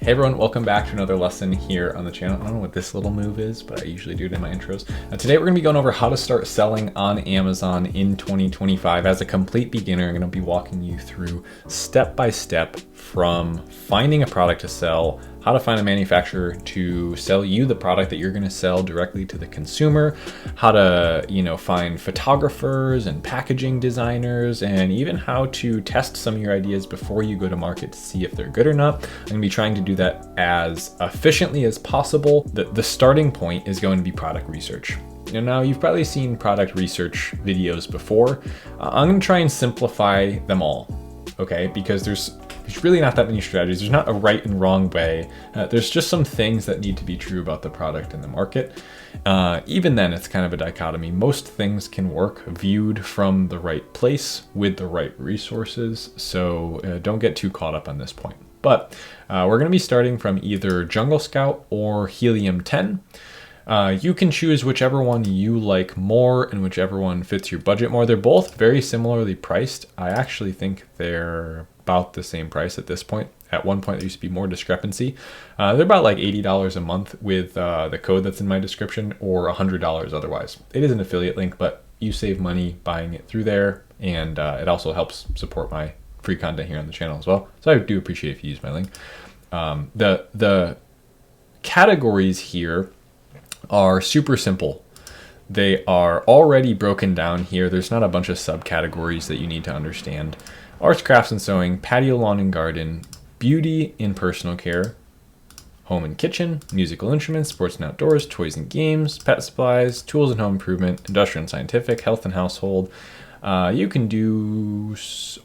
Hey everyone, welcome back to another lesson here on the channel. I don't know what this little move is, but I usually do it in my intros. Today we're going to be going over how to start selling on Amazon in 2025. As a complete beginner, I'm going to be walking you through step by step from finding a product to sell, how to find a manufacturer to sell you the product that you're going to sell directly to the consumer, how to, find photographers and packaging designers, and even how to test some of your ideas before you go to market to see if they're good or not. I'm going to be trying to do that as efficiently as possible. The starting point is going to be product research. Now you've probably seen product research videos before. I'm going to try and simplify them all, okay? Because there's really not that many strategies. There's not a right and wrong way. There's just some things that need to be true about the product and the market. Even then, it's kind of a dichotomy. Most things can work viewed from the right place with the right resources. So don't get too caught up on this point. But we're going to be starting from either Jungle Scout or Helium 10. You can choose whichever one you like more and whichever one fits your budget more. They're both very similarly priced. I actually think they're about the same price at this point. At one point, there used to be more discrepancy. They're about like $80 a month with the code that's in my description, or $100 otherwise. It is an affiliate link, but you save money buying it through there, and it also helps support my free content here on the channel as well. So I do appreciate if you use my link. The categories here are super simple. They are already broken down here. There's not a bunch of subcategories that you need to understand. Arts, crafts, and sewing, patio, lawn, and garden, beauty and personal care, home and kitchen, musical instruments, sports and outdoors, toys and games, pet supplies, tools and home improvement, industrial and scientific, health and household. You can do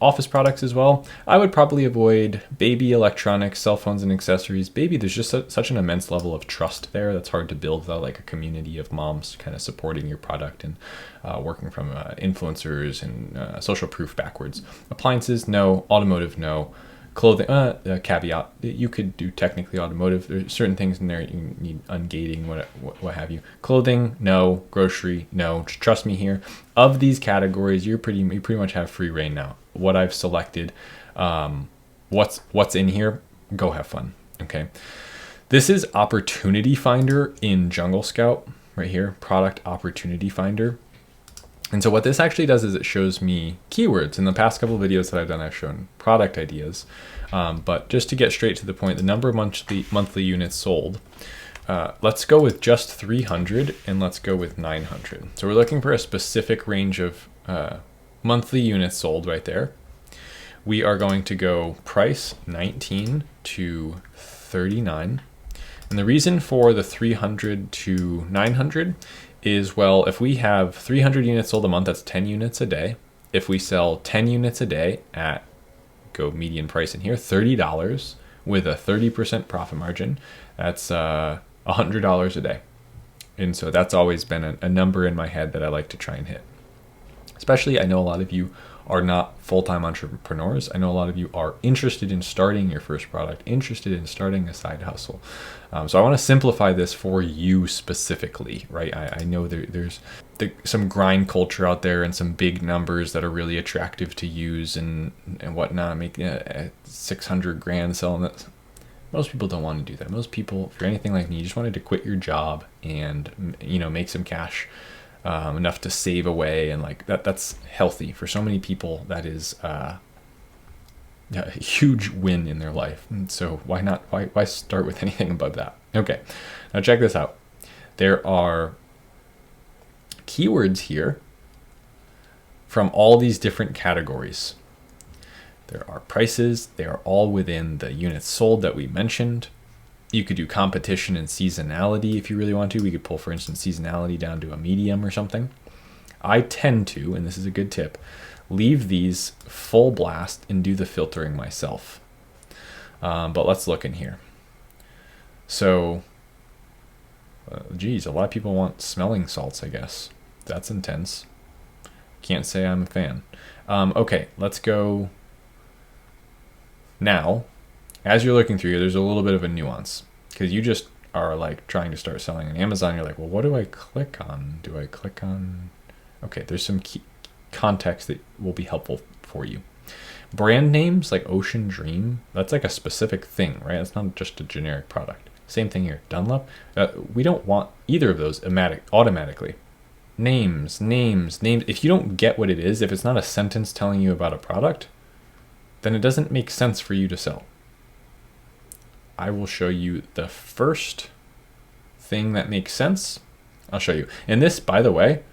office products as well. I would probably avoid baby electronics, cell phones, and accessories. Baby, there's just such an immense level of trust there that's hard to build, though, like a community of moms kind of supporting your product and working from influencers and social proof backwards. Appliances, no. Automotive, no. Clothing, caveat, you could do technically automotive. There's certain things in there you need ungating, what have you. Clothing, no. Grocery, no. Trust me here. Of these categories, you pretty much have free reign now. What I've selected, what's in here, go have fun, okay? This is Opportunity Finder in Jungle Scout, right here, Product Opportunity Finder. And so what this actually does is it shows me keywords. In the past couple of videos that I've done, I've shown product ideas. But just to get straight to the point, the number of monthly units sold, let's go with just 300 and let's go with 900. So we're looking for a specific range of monthly units sold right there. We are going to go price 19 to 39. And the reason for the 300 to 900 is, well, if we have 300 units sold a month, that's 10 units a day. If we sell 10 units a day at, go median price in here, $30 with a 30% profit margin, that's $100 a day. And so that's always been a number in my head that I like to try and hit. Especially, I know a lot of you are not full-time entrepreneurs. I know a lot of you are interested in starting your first product, interested in starting a side hustle. So I want to simplify this for you specifically, right? I know there's some grind culture out there and some big numbers that are really attractive to use and whatnot. Make 600 grand selling that. Most people don't want to do that. Most people, if you're anything like me, you just wanted to quit your job and make some cash. Enough to save away, and like that's healthy for so many people. That is a huge win in their life. And so why start with anything above that? Okay, now check this out. There are keywords here from all these different categories. There are prices. They are all within the units sold that we mentioned. You could do competition and seasonality if you really want to. We could pull, for instance, seasonality down to a medium or something. I tend to, and this is a good tip, leave these full blast and do the filtering myself. But let's look in here. So, geez, a lot of people want smelling salts, I guess. That's intense. Can't say I'm a fan. Okay, let's go now. As you're looking through here, there's a little bit of a nuance because you just are like trying to start selling on Amazon. You're like, well, what do I click on? Do I click on? Okay, there's some key context that will be helpful for you. Brand names like Ocean Dream, that's like a specific thing, right? It's not just a generic product. Same thing here. Dunlop, we don't want either of those automatically. Names. If you don't get what it is, if it's not a sentence telling you about a product, then it doesn't make sense for you to sell. I will show you the first thing that makes sense. I'll show you. And this, by the way,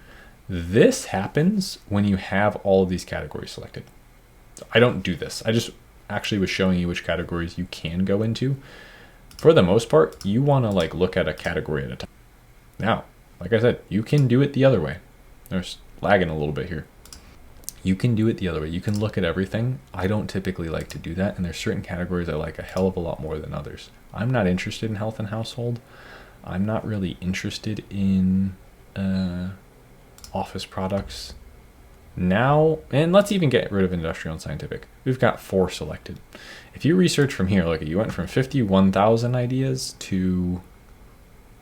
this happens when you have all of these categories selected. So I don't do this. I just actually was showing you which categories you can go into. For the most part, you want to like look at a category at a time. Now, like I said, you can do it the other way. There's lagging a little bit here. You can do it the other way. You can look at everything. I don't typically like to do that. And there's certain categories I like a hell of a lot more than others. I'm not interested in health and household. I'm not really interested in office products now. And let's even get rid of industrial and scientific. We've got 4 selected. If you research from here, look, you went from 51,000 ideas to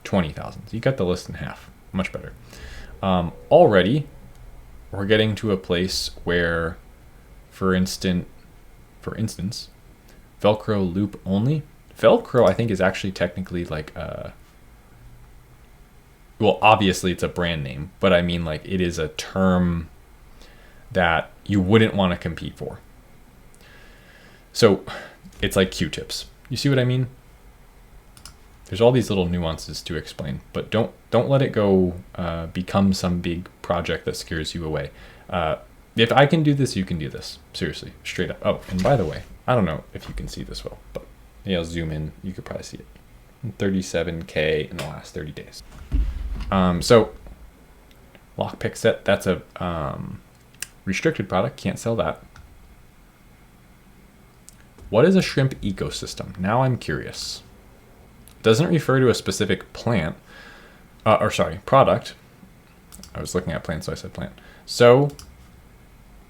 20,000. So you got the list in half. Much better. Already, we're getting to a place where, for instance, Velcro loop only. Velcro, I think, is actually technically like well, obviously it's a brand name, but I mean like it is a term that you wouldn't want to compete for. So it's like Q-tips. You see what I mean? There's all these little nuances to explain, but don't let it go become some big project that scares you away. If I can do this, you can do this. Seriously, straight up. Oh, and by the way, I don't know if you can see this well, but yeah, I'll zoom in. You could probably see it. 37K in the last 30 days. So lockpick set, that's a restricted product. Can't sell that. What is a shrimp ecosystem? Now I'm curious. Doesn't refer to a specific plant, product. I was looking at plant, so I said plant. So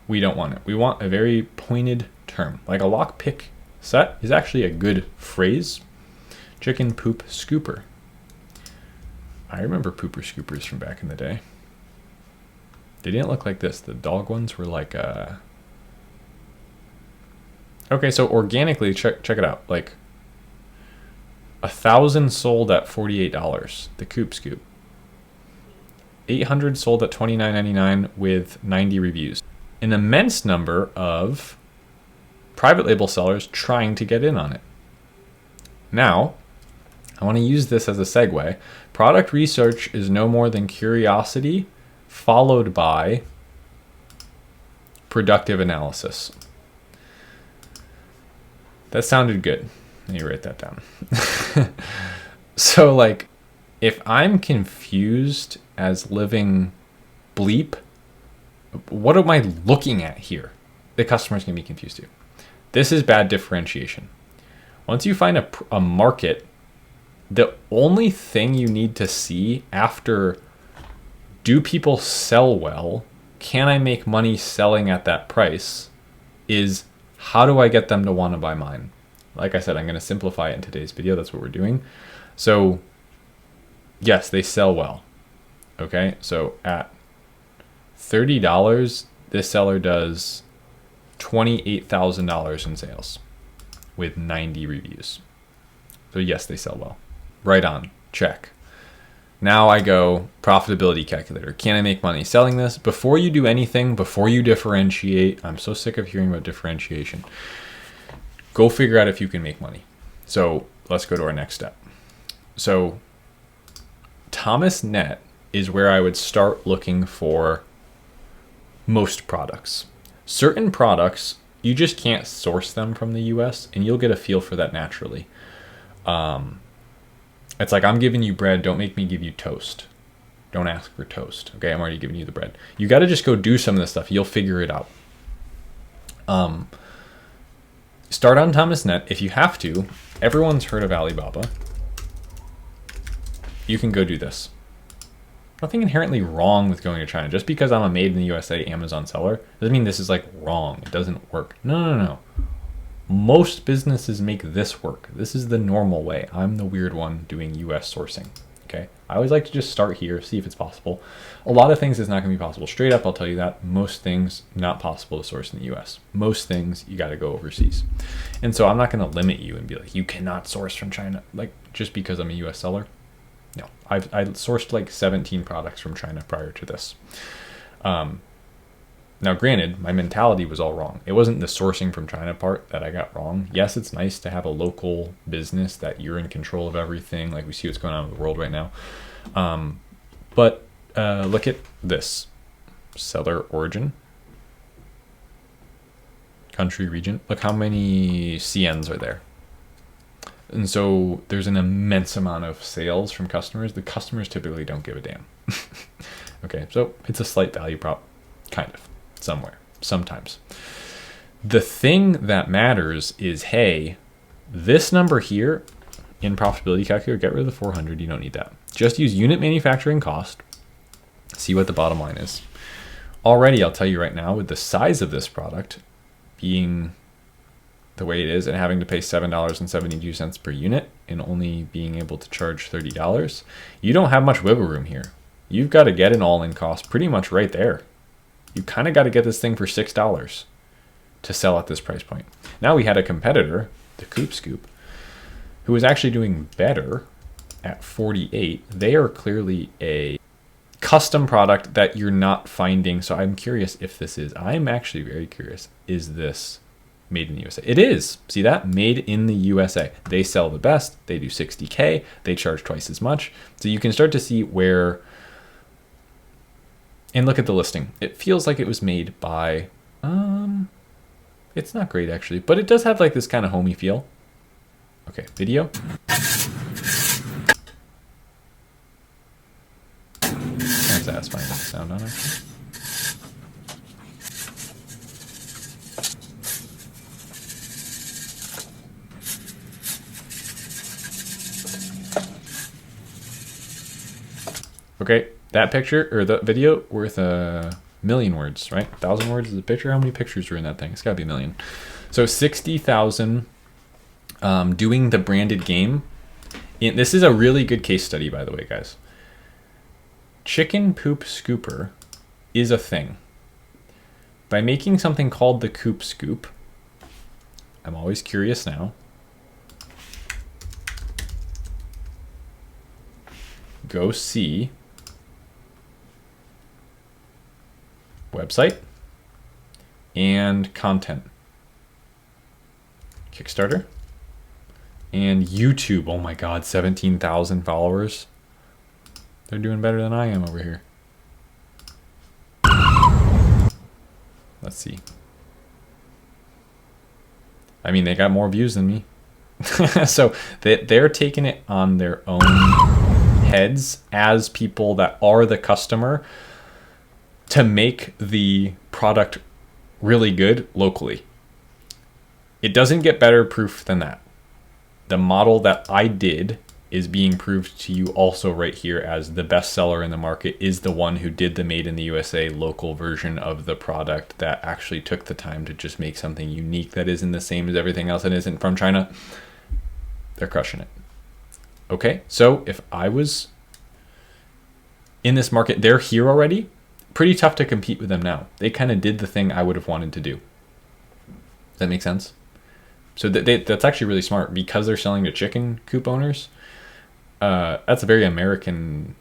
we don't want it. We want a very pointed term. Like a lockpick set is actually a good phrase. Chicken poop scooper. I remember pooper scoopers from back in the day. They didn't look like this. The dog ones were like okay, so organically, check it out. Like 1,000 sold at $48, the Coop Scoop. 800 sold at $29.99 with 90 reviews. An immense number of private label sellers trying to get in on it. Now, I want to use this as a segue. Product research is no more than curiosity followed by productive analysis. That sounded good. Let me write that down. So like, if I'm confused as living bleep, what am I looking at here? The customer's gonna be confused too. This is bad differentiation. Once you find a market, the only thing you need to see after, do people sell well? Can I make money selling at that price? Is how do I get them to want to buy mine? Like I said, I'm going to simplify it in today's video. That's what we're doing. So yes, they sell well. Okay, so at $30, this seller does $28,000 in sales with 90 reviews. So yes, they sell well. Right on, check. Now I go profitability calculator. Can I make money selling this? Before you do anything, before you differentiate, I'm so sick of hearing about differentiation. Go figure out if you can make money. So let's go to our next step. So Thomasnet is where I would start looking for most products. Certain products, you just can't source them from the US, and you'll get a feel for that naturally. It's like, I'm giving you bread, don't make me give you toast. Don't ask for toast. Okay, I'm already giving you the bread. You got to just go do some of this stuff. You'll figure it out. Start on Thomasnet if you have to. Everyone's heard of Alibaba. You can go do this. Nothing inherently wrong with going to China. Just because I'm a made in the USA Amazon seller doesn't mean this is like wrong. It doesn't work. No. Most businesses make this work. This is the normal way. I'm the weird one doing US sourcing. Okay, I always like to just start here, see if it's possible. A lot of things is not going to be possible. Straight up, I'll tell you that. Most things not possible to source in the US. Most things you got to go overseas. And so I'm not going to limit you and be like, you cannot source from China, like just because I'm a US seller. No, I sourced like 17 products from China prior to this. Now, granted, my mentality was all wrong. It wasn't the sourcing from China part that I got wrong. Yes, it's nice to have a local business that you're in control of everything. Like we see what's going on in the world right now. But look at this. Seller origin. Country, region. Look how many CNs are there. And so there's an immense amount of sales from customers. The customers typically don't give a damn. Okay, so it's a slight value prop, kind of. Somewhere, sometimes. The thing that matters is, hey, this number here in profitability calculator, get rid of the 400. You don't need that. Just use unit manufacturing cost. See what the bottom line is. Already, I'll tell you right now, with the size of this product being the way it is and having to pay $7.72 per unit and only being able to charge $30, you don't have much wiggle room here. You've got to get an all-in cost pretty much right there. You kind of got to get this thing for $6 to sell at this price point. Now we had a competitor, the Coop Scoop, who was actually doing better at 48. They are clearly a custom product that you're not finding. So I'm curious if this is, I'm actually very curious, is this made in the USA? It is. See that? Made in the USA. They sell the best. They do 60K. They charge twice as much. So you can start to see where. And look at the listing. It feels like it was made by, it's not great actually, but it does have like this kind of homey feel. Okay, video. Kind of satisfying with the sound on actually. Okay. That picture or the video worth a million words, right? 1,000 words is a picture. How many pictures are in that thing? It's got to be a million. So 60,000 doing the branded game. This is a really good case study, by the way, guys. Chicken Poop Scooper is a thing. By making something called the Coop Scoop, I'm always curious now. Go see website and content. Kickstarter and YouTube. Oh my God, 17,000 followers. They're doing better than I am over here. Let's see. I mean, they got more views than me. So they're taking it on their own heads as people that are the customer to make the product really good locally. It doesn't get better proof than that. The model that I did is being proved to you also right here as the best seller in the market is the one who did the made in the USA local version of the product that actually took the time to just make something unique that isn't the same as everything else and isn't from China. They're crushing it. Okay, so if I was in this market, they're here already. Pretty tough to compete with them now. They kind of did the thing I would have wanted to do. Does that make sense? So that's actually really smart because they're selling to chicken coop owners. That's a very American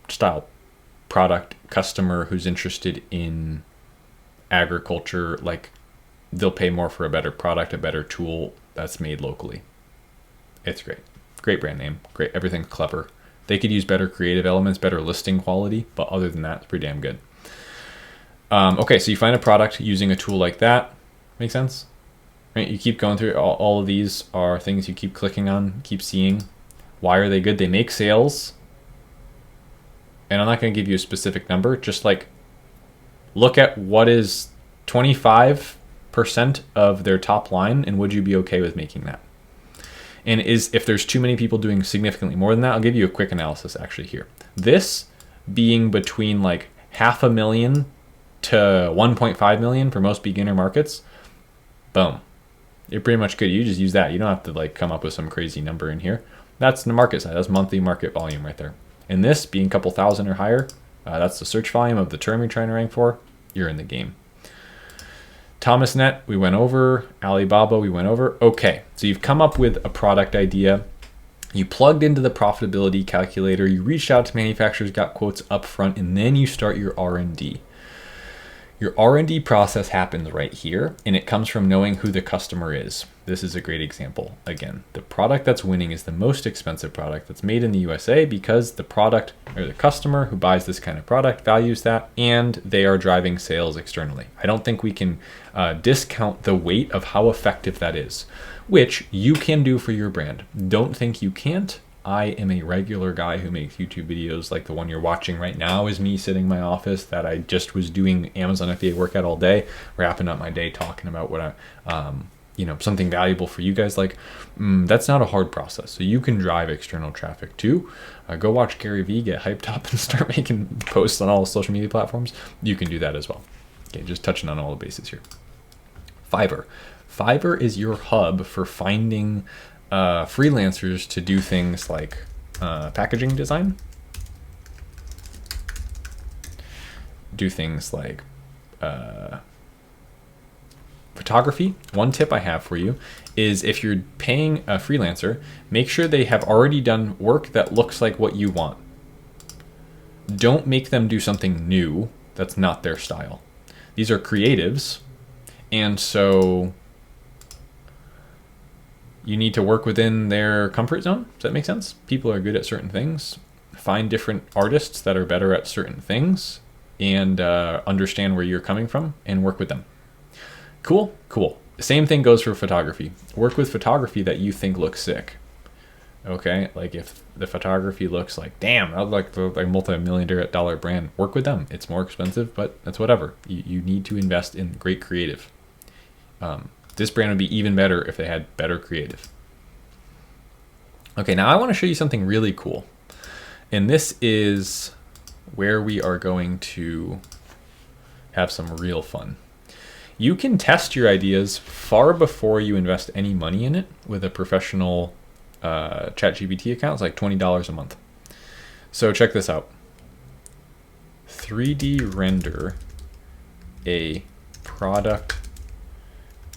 style product. Customer who's interested in agriculture, like they'll pay more for a better product, a better tool that's made locally. It's great. Great brand name. Great. Everything's clever. They could use better creative elements, better listing quality, but other than that, it's pretty damn good. Okay, so you find a product using a tool like that. Make sense? Right? You keep going through all of these are things you keep clicking on, keep seeing. Why are they good? They make sales. And I'm not going to give you a specific number. Just like look at what is 25% of their top line, and would you be okay with making that? And if there's too many people doing significantly more than that, I'll give you a quick analysis actually here. This being between like 500,000 to 1.5 million for most beginner markets, boom. You're pretty much good. You just use that. You don't have to like come up with some crazy number in here. That's the market size. That's monthly market volume right there. And this being a couple thousand or higher, that's the search volume of the term you're trying to rank for. You're in the game. Thomasnet, we went over. Alibaba, we went over. Okay, so you've come up with a product idea. You plugged into the profitability calculator. You reached out to manufacturers, got quotes up front, and then you start your R&D. Your R&D process happens right here, and it comes from knowing who the customer is. This is a great example. Again, the product that's winning is the most expensive product that's made in the USA because the product or the customer who buys this kind of product values that, and they are driving sales externally. I don't think we can discount the weight of how effective that is, which you can do for your brand. Don't think you can't. I am a regular guy who makes YouTube videos like the one you're watching right now is me sitting in my office that I just was doing Amazon FBA workout all day, wrapping up my day talking about what I, something valuable for you guys. Like, that's not a hard process. So you can drive external traffic too. Go watch Gary Vee get hyped up and start making posts on all social media platforms. You can do that as well. Okay, just touching on all the bases here. Fiverr. Fiverr is your hub for finding freelancers to do things like packaging design, do things like photography. One tip I have for you is if you're paying a freelancer, make sure they have already done work that looks like what you want. Don't make them do something new that's not their style. These are creatives, and so you need to work within their comfort zone. Does that make sense? People are good at certain things. Find different artists that are better at certain things and understand where you're coming from and work with them. Cool? Cool. Same thing goes for photography. Work with photography that you think looks sick. Okay? Like if the photography looks like, damn, I'd like the multi-million dollar brand, work with them. It's more expensive, but that's whatever. You need to invest in great creative. This brand would be even better if they had better creative. Okay, now I want to show you something really cool. And this is where we are going to have some real fun. You can test your ideas far before you invest any money in it with a professional ChatGPT account. It's like $20 a month. So check this out. 3D render a product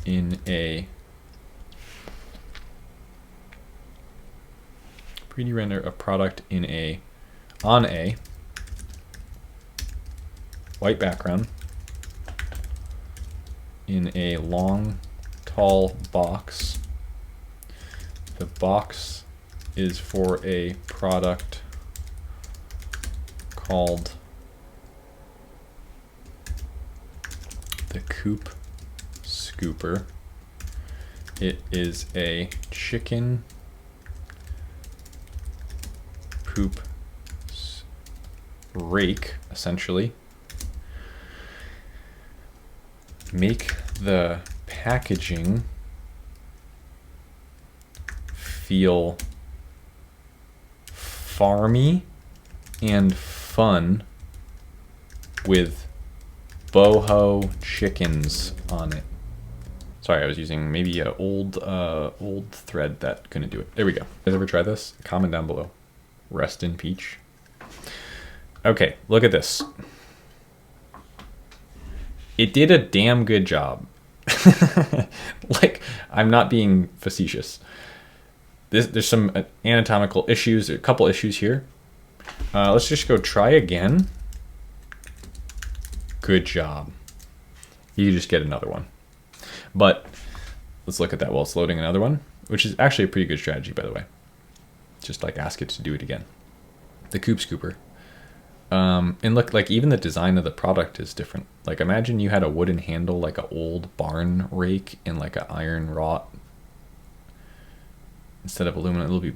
in a 3D render a product on a white background in a long, tall box. The box is for a product called the Coop Scooper. It is a chicken poop rake, essentially. Make the packaging feel farmy and fun with boho chickens on it. Sorry, I was using maybe an old thread that couldn't do it. There we go. You guys ever try this? Comment down below. Rest in peach. Okay, look at this. It did a damn good job. Like, I'm not being facetious. There's some anatomical issues, a couple issues here. Let's just go try again. Good job. You just get another one. But let's look at that while it's loading another one, which is actually a pretty good strategy, by the way. Just like ask it to do it again. The Coop Scooper. And look, like even the design of the product is different. Like imagine you had a wooden handle, like an old barn rake and like an iron wrought instead of aluminum. It'll be,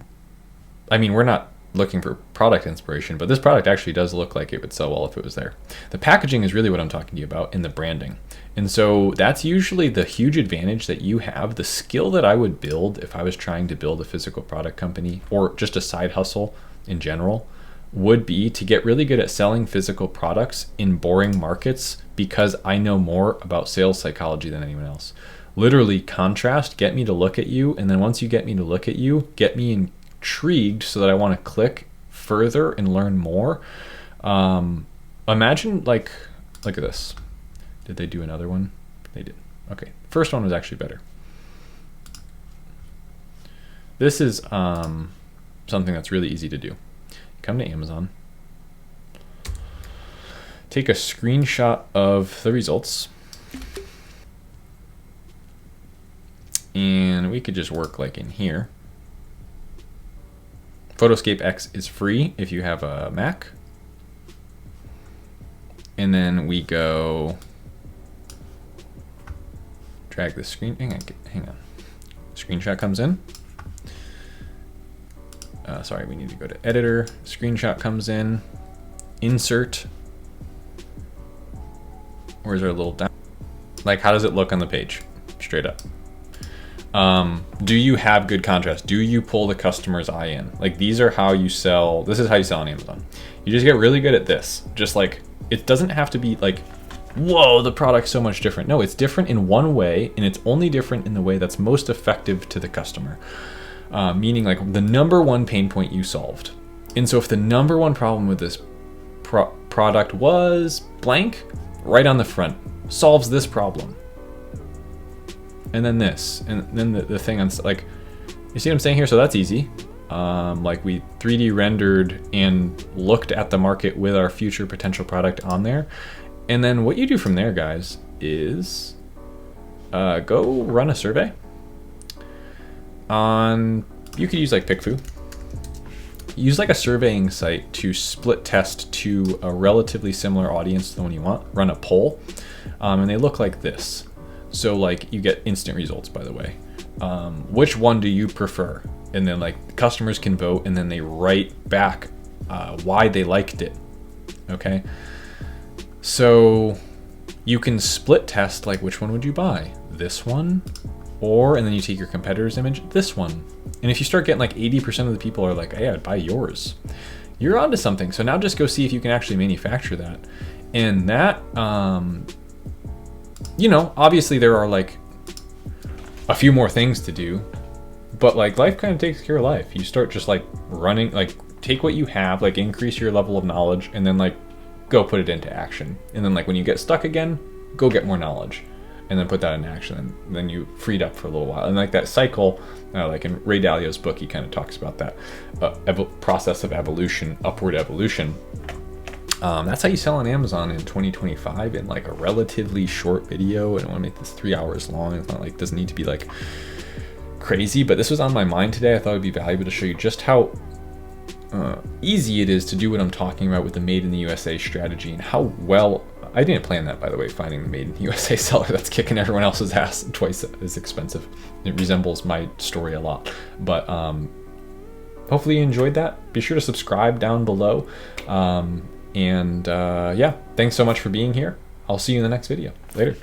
I mean, we're not looking for product inspiration, but this product actually does look like it would sell well if it was there. The packaging is really what I'm talking to you about, in the branding. And so that's usually the huge advantage that you have. The skill that I would build if I was trying to build a physical product company or just a side hustle in general would be to get really good at selling physical products in boring markets, because I know more about sales psychology than anyone else. literally contrast, get me to look at you. And then once you get me to look at you, get me intrigued so that I want to click further and learn more. Imagine like, look at this. Did they do another one? They did. Okay. First one was actually better. This is something that's really easy to do. Come to Amazon. Take a screenshot of the results. And we could just work like in here. Photoscape X is free if you have a Mac. And then we go drag the screen. Hang on. Screenshot comes in. Sorry, we need to go to editor. Screenshot comes in. Insert. Where's our little down? Like, how does it look on the page? Straight up. Do you have good contrast? Do you pull the customer's eye in? Like, these are how you sell. This is how you sell on Amazon. You just get really good at this. Just like, it doesn't have to be like, whoa, the product's so much different. No, it's different in one way, and it's only different in the way that's most effective to the customer. Meaning like the number one pain point you solved. And so if the number one problem with this product was blank, right on the front, solves this problem. And then this, and then the thing on, like, you see what I'm saying here? So that's easy. Like we 3D rendered and looked at the market with our future potential product on there. And then what you do from there, guys, is go run a survey on, you could use like PickFu. Use like a surveying site to split test to a relatively similar audience to the one you want. Run a poll, and they look like this. So like you get instant results, by the way. Which one do you prefer? And then like customers can vote, and then they write back why they liked it. Okay. So you can split test, like which one would you buy? This one? Or, and then you take your competitor's image, this one. And if you start getting like 80% of the people are like, hey, I'd buy yours, you're onto something. So now just go see if you can actually manufacture that. And that, you know, obviously there are like a few more things to do, but like life kind of takes care of life. You start just like running, like take what you have, like increase your level of knowledge, and then like go put it into action. And then like when you get stuck again, go get more knowledge, and then put that into action, and then you freed up for a little while. And like that cycle, like in Ray Dalio's book, he kind of talks about that process of evolution, upward evolution. That's how you sell on Amazon in 2025 in like a relatively short video. I don't want to make this 3 hours long. It's not like, doesn't need to be like crazy, but this was on my mind today. I thought it'd be valuable to show you just how easy it is to do what I'm talking about with the Made in the USA strategy, and how well, I didn't plan that, by the way, finding the Made in the USA seller that's kicking everyone else's ass twice as expensive. It resembles my story a lot, but hopefully you enjoyed that. Be sure to subscribe down below. Yeah, thanks so much for being here. I'll see you in the next video. Later.